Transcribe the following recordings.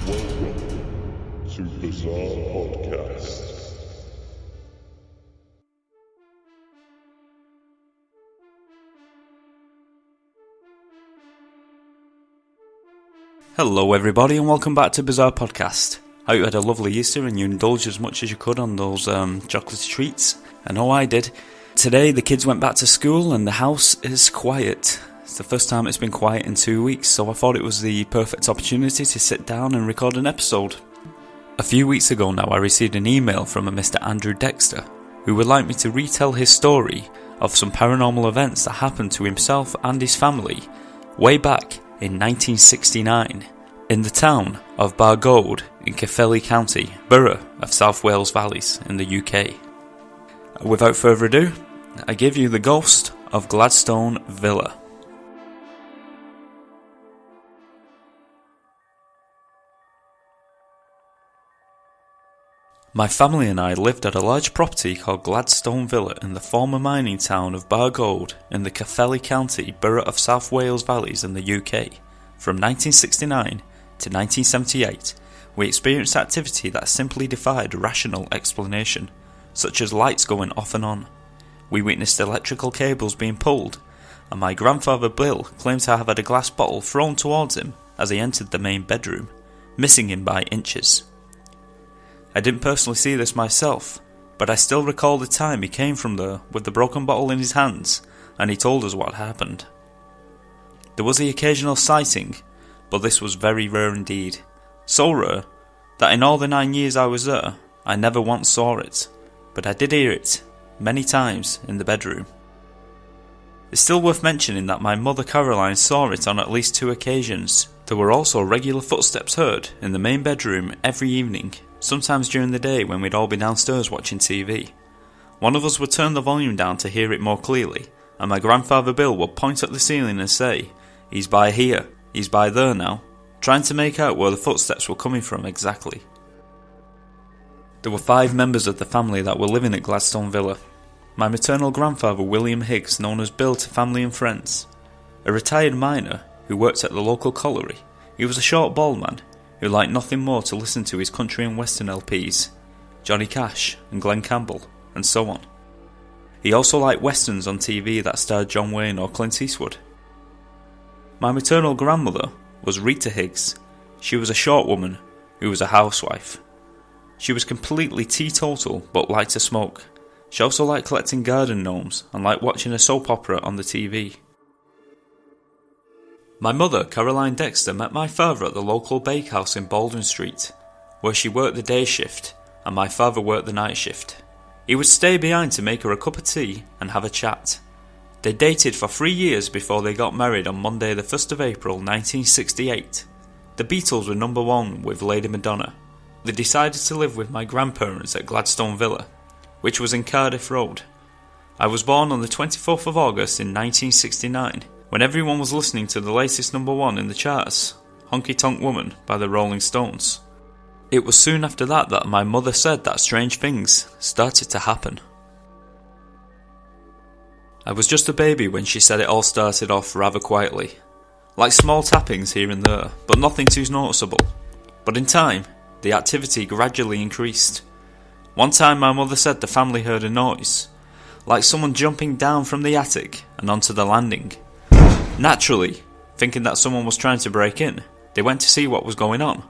Welcome to Bizarre Podcast. Hello everybody and welcome back to Bizarre Podcast. I hope you had a lovely Easter and you indulged as much as you could on those chocolate treats. I know I did. Today the kids went back to school and the house is quiet. It's the first time it's been quiet in 2 weeks, so I thought it was the perfect opportunity to sit down and record an episode. A few weeks ago now I received an email from a Mr Andrew Dexter who would like me to retell his story of some paranormal events that happened to himself and his family way back in 1969 in the town of Bargoed in Caerphilly County, Borough of South Wales Valleys in the UK. Without further ado, I give you the ghost of Gladstone Villa. My family and I lived at a large property called Gladstone Villa in the former mining town of Bargoed in the Caerphilly County, Borough of South Wales Valleys in the UK. From 1969 to 1978, we experienced activity that simply defied rational explanation, such as lights going off and on. We witnessed electrical cables being pulled, and my grandfather Bill claimed to have had a glass bottle thrown towards him as he entered the main bedroom, missing him by inches. I didn't personally see this myself, but I still recall the time he came from there with the broken bottle in his hands and he told us what happened. There was the occasional sighting, but this was very rare indeed. So rare that in all the 9 years I was there, I never once saw it, but I did hear it many times in the bedroom. It's still worth mentioning that my mother Caroline saw it on at least 2 occasions. There were also regular footsteps heard in the main bedroom every evening, sometimes during the day when we'd all be downstairs watching TV. One of us would turn the volume down to hear it more clearly, and my grandfather Bill would point at the ceiling and say, "He's by here, he's by there now," trying to make out where the footsteps were coming from exactly. There were 5 members of the family that were living at Gladstone Villa. My maternal grandfather William Higgs, known as Bill to family and friends, a retired miner who worked at the local colliery. He was a short bald man who liked nothing more to listen to his country and western LPs, Johnny Cash and Glenn Campbell, and so on. He also liked westerns on TV that starred John Wayne or Clint Eastwood. My maternal grandmother was Rita Higgs. She was a short woman who was a housewife. She was completely teetotal but liked to smoke. She also liked collecting garden gnomes and liked watching a soap opera on the TV. My mother, Caroline Dexter, met my father at the local bakehouse in Baldwin Street, where she worked the day shift and my father worked the night shift. He would stay behind to make her a cup of tea and have a chat. They dated for 3 years before they got married on Monday the 1st of April 1968. The Beatles were number 1 with Lady Madonna. They decided to live with my grandparents at Gladstone Villa, which was in Cardiff Road. I was born on the 24th of August in 1969, when everyone was listening to the latest number 1 in the charts, Honky Tonk Woman by the Rolling Stones. It was soon after that my mother said that strange things started to happen. I was just a baby when she said it all started off rather quietly, like small tappings here and there, but nothing too noticeable. But in time, the activity gradually increased. One time my mother said the family heard a noise, like someone jumping down from the attic and onto the landing. Naturally, thinking that someone was trying to break in, they went to see what was going on,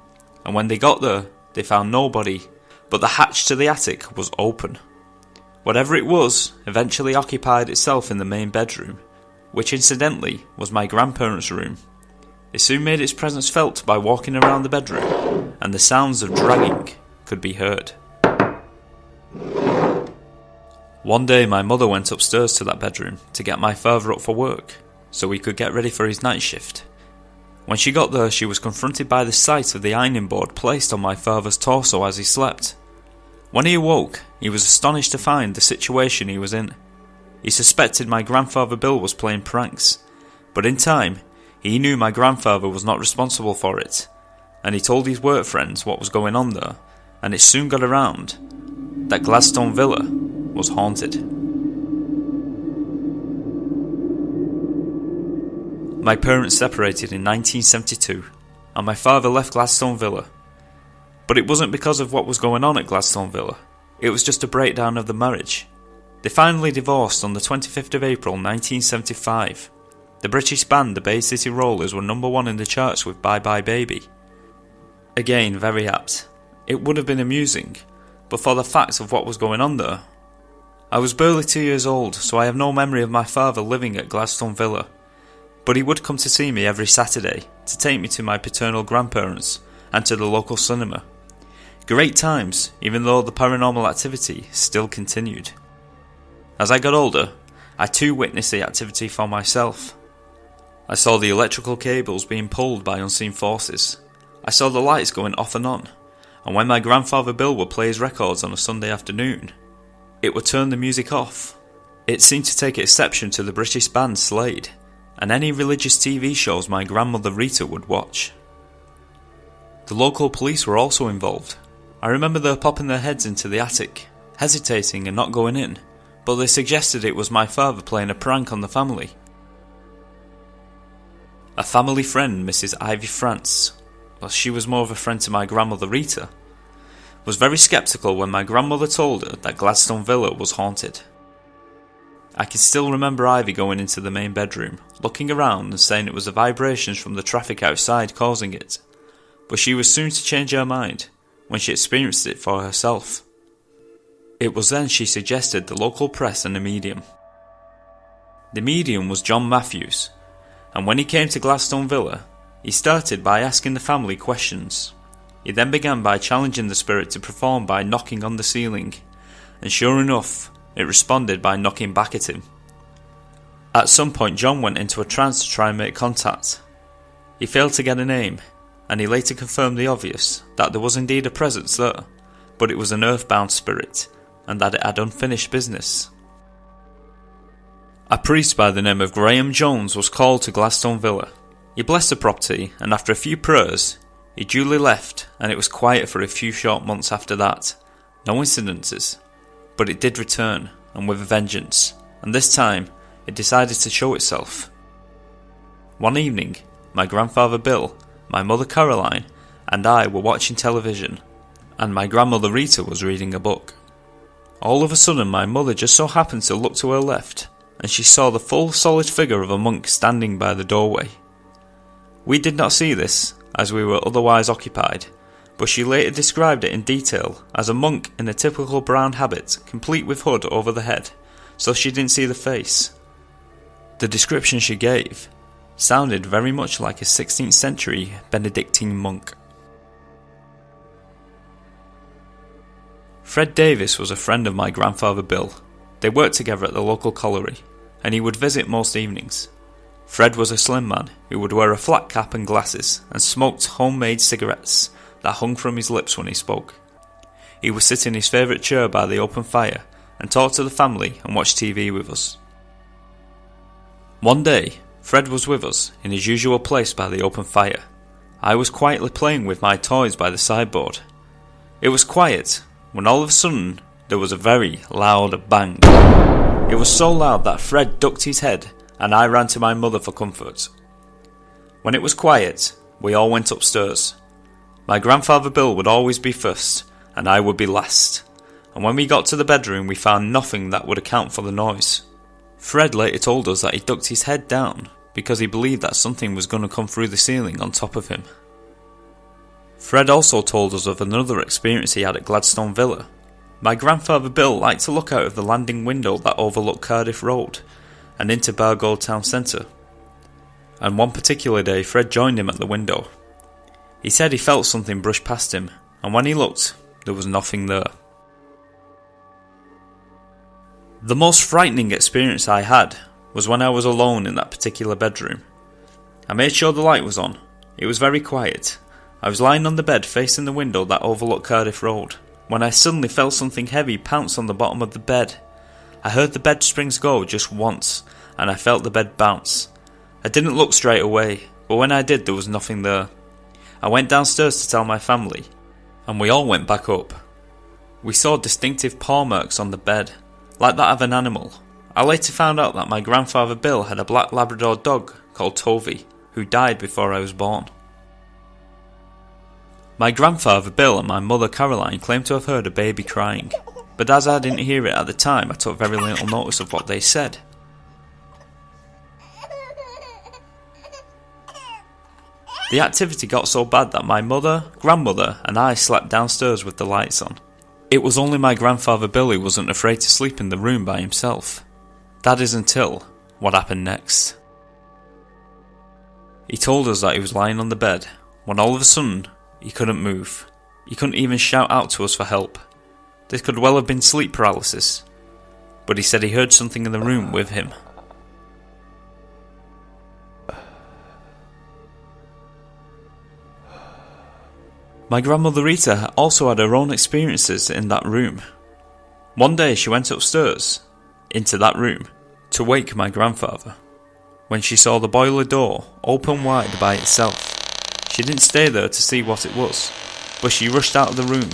and when they got there, they found nobody, but the hatch to the attic was open. Whatever it was eventually occupied itself in the main bedroom, which incidentally was my grandparents' room. It soon made its presence felt by walking around the bedroom, and the sounds of dragging could be heard. One day my mother went upstairs to that bedroom to get my father up for work, so he could get ready for his night shift. When she got there, she was confronted by the sight of the ironing board placed on my father's torso as he slept. When he awoke, he was astonished to find the situation he was in. He suspected my grandfather Bill was playing pranks, but in time, he knew my grandfather was not responsible for it, and he told his work friends what was going on there, and it soon got around that Gladstone Villa was haunted. My parents separated in 1972, and my father left Gladstone Villa But it wasn't because of what was going on at Gladstone Villa. It was just a breakdown of the marriage. They finally divorced on the 25th of April 1975. The British band the Bay City Rollers were number 1 in the charts with Bye Bye Baby. Again, very apt. It would have been amusing, but for the fact of what was going on there. I was barely 2 years old, so I have no memory of my father living at Gladstone Villa. But he would come to see me every Saturday to take me to my paternal grandparents and to the local cinema. Great times, even though the paranormal activity still continued. As I got older, I too witnessed the activity for myself. I saw the electrical cables being pulled by unseen forces. I saw the lights going off and on, and when my grandfather Bill would play his records on a Sunday afternoon, it would turn the music off. It seemed to take exception to the British band Slade, and any religious TV shows my grandmother Rita would watch. The local police were also involved. I remember they popping their heads into the attic, hesitating and not going in, but they suggested it was my father playing a prank on the family. A family friend, Mrs Ivy France, well, she was more of a friend to my grandmother Rita, was very sceptical when my grandmother told her that Gladstone Villa was haunted. I can still remember Ivy going into the main bedroom, looking around and saying it was the vibrations from the traffic outside causing it, but she was soon to change her mind when she experienced it for herself. It was then she suggested the local press and a medium. The medium was John Matthews, and when he came to Gladstone Villa, he started by asking the family questions. He then began by challenging the spirit to perform by knocking on the ceiling, and sure enough, it responded by knocking back at him. At some point John went into a trance to try and make contact. He failed to get a name, and he later confirmed the obvious, that there was indeed a presence there, but it was an earthbound spirit, and that it had unfinished business. A priest by the name of Graham Jones was called to Gladstone Villa. He blessed the property, and after a few prayers, he duly left, and it was quiet for a few short months after that. No incidences, but it did return, and with a vengeance, and this time it decided to show itself. One evening, my grandfather Bill, my mother Caroline, and I were watching television, and my grandmother Rita was reading a book. All of a sudden my mother just so happened to look to her left, and she saw the full solid figure of a monk standing by the doorway. We did not see this, as we were otherwise occupied, but she later described it in detail as a monk in a typical brown habit, complete with hood over the head, so she didn't see the face. The description she gave sounded very much like a 16th century Benedictine monk. Fred Davis was a friend of my grandfather Bill. They worked together at the local colliery, and he would visit most evenings. Fred was a slim man who would wear a flat cap and glasses and smoked homemade cigarettes that hung from his lips when he spoke. He would sit in his favourite chair by the open fire and talk to the family and watch TV with us. One day, Fred was with us in his usual place by the open fire. I was quietly playing with my toys by the sideboard. It was quiet when all of a sudden there was a very loud bang. It was so loud that Fred ducked his head and I ran to my mother for comfort. When it was quiet, we all went upstairs. My grandfather Bill would always be first and I would be last, and when we got to the bedroom we found nothing that would account for the noise. Fred later told us that he ducked his head down because he believed that something was going to come through the ceiling on top of him. Fred also told us of another experience he had at Gladstone Villa. My grandfather Bill liked to look out of the landing window that overlooked Cardiff Road and into Bargold town centre, and one particular day Fred joined him at the window. He said he felt something brush past him, and when he looked, there was nothing there. The most frightening experience I had was when I was alone in that particular bedroom. I made sure the light was on. It was very quiet. I was lying on the bed facing the window that overlooked Cardiff Road, when I suddenly felt something heavy pounce on the bottom of the bed. I heard the bed springs go just once, and I felt the bed bounce. I didn't look straight away, but when I did there was nothing there. I went downstairs to tell my family, and we all went back up. We saw distinctive paw marks on the bed, like that of an animal. I later found out that my grandfather Bill had a black Labrador dog called Tovey, who died before I was born. My grandfather Bill and my mother Caroline claimed to have heard a baby crying, but as I didn't hear it at the time, I took very little notice of what they said. The activity got so bad that my mother, grandmother and I slept downstairs with the lights on. It was only my grandfather Bill who wasn't afraid to sleep in the room by himself. That is until what happened next. He told us that he was lying on the bed when all of a sudden he couldn't move. He couldn't even shout out to us for help. This could well have been sleep paralysis, but he said he heard something in the room with him. My grandmother Rita also had her own experiences in that room. One day she went upstairs, into that room, to wake my grandfather. When she saw the boiler door open wide by itself, she didn't stay there to see what it was, but she rushed out of the room.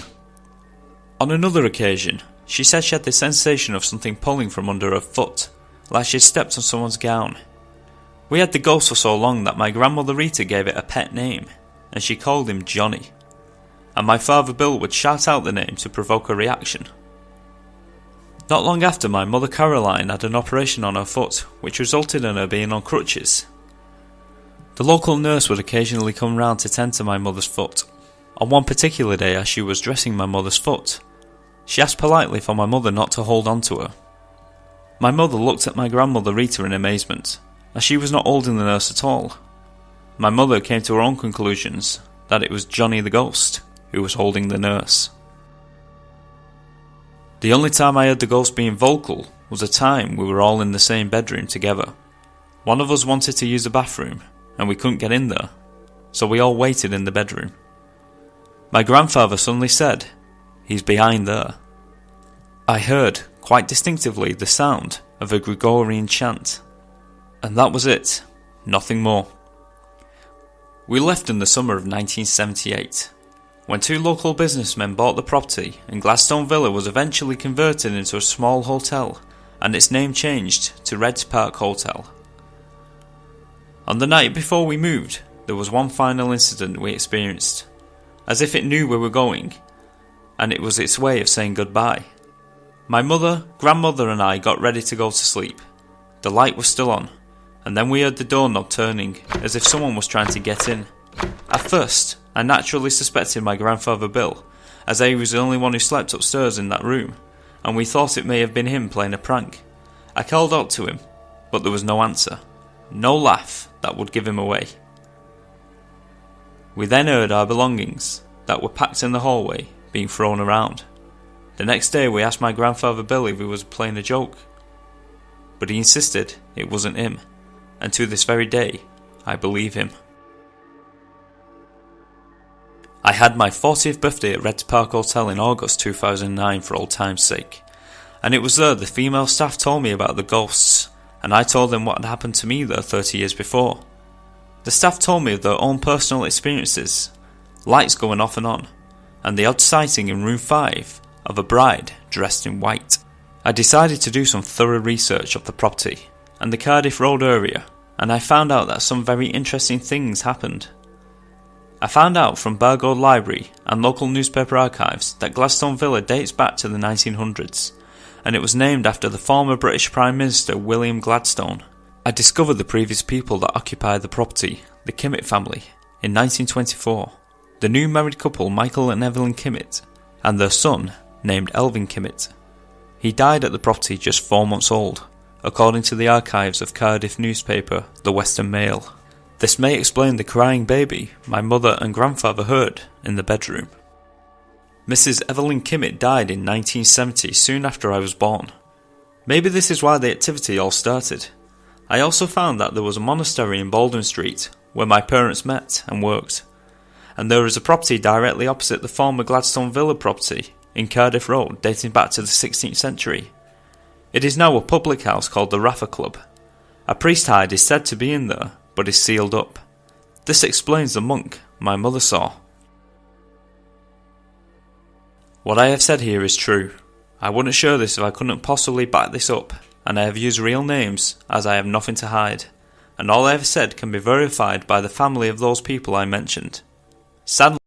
On another occasion, she said she had the sensation of something pulling from under her foot, like she had stepped on someone's gown. We had the ghost for so long that my grandmother Rita gave it a pet name, and she called him Johnny. And my father Bill would shout out the name to provoke a reaction. Not long after, my mother Caroline had an operation on her foot, which resulted in her being on crutches. The local nurse would occasionally come round to tend to my mother's foot. On one particular day, as she was dressing my mother's foot, she asked politely for my mother not to hold on to her. My mother looked at my grandmother Rita in amazement, as she was not holding the nurse at all. My mother came to her own conclusions, that it was Johnny the ghost who was holding the nurse. The only time I heard the ghost being vocal was a time we were all in the same bedroom together. One of us wanted to use the bathroom, and we couldn't get in there, so we all waited in the bedroom. My grandfather suddenly said, "He's behind there." I heard, quite distinctively, the sound of a Gregorian chant. And that was it, nothing more. We left in the summer of 1978. When two local businessmen bought the property, and Gladstone Villa was eventually converted into a small hotel, and its name changed to Reds Park Hotel. On the night before we moved, there was one final incident we experienced, as if it knew we were going, and it was its way of saying goodbye. My mother, grandmother and I got ready to go to sleep. The light was still on, and then we heard the doorknob turning, as if someone was trying to get in. At first, I naturally suspected my grandfather Bill, as he was the only one who slept upstairs in that room, and we thought it may have been him playing a prank. I called out to him, but there was no answer, no laugh that would give him away. We then heard our belongings, that were packed in the hallway, being thrown around. The next day we asked my grandfather Bill if he was playing a joke, but he insisted it wasn't him, and to this very day, I believe him. I had my 40th birthday at Reds Park Hotel in August 2009 for old time's sake, and it was there the female staff told me about the ghosts, and I told them what had happened to me there 30 years before. The staff told me of their own personal experiences, lights going off and on, and the odd sighting in room 5 of a bride dressed in white. I decided to do some thorough research of the property and the Cardiff Road area, and I found out that some very interesting things happened. I found out from Bargold Library and local newspaper archives that Gladstone Villa dates back to the 1900s, and it was named after the former British Prime Minister William Gladstone. I discovered the previous people that occupied the property, the Kimmitt family, in 1924, the new married couple Michael and Evelyn Kimmitt, and their son, named Elvin Kimmitt. He died at the property just 4 months old, according to the archives of Cardiff newspaper The Western Mail. This may explain the crying baby my mother and grandfather heard in the bedroom. Mrs. Evelyn Kimmitt died in 1970, soon after I was born. Maybe this is why the activity all started. I also found that there was a monastery in Baldwin Street, where my parents met and worked, and there is a property directly opposite the former Gladstone Villa property in Cardiff Road dating back to the 16th century. It is now a public house called the Raffer Club. A priest hide is said to be in there, but is sealed up. This explains the monk my mother saw. What I have said here is true. I wouldn't share this if I couldn't possibly back this up, and I have used real names as I have nothing to hide, and all I have said can be verified by the family of those people I mentioned. Sadly,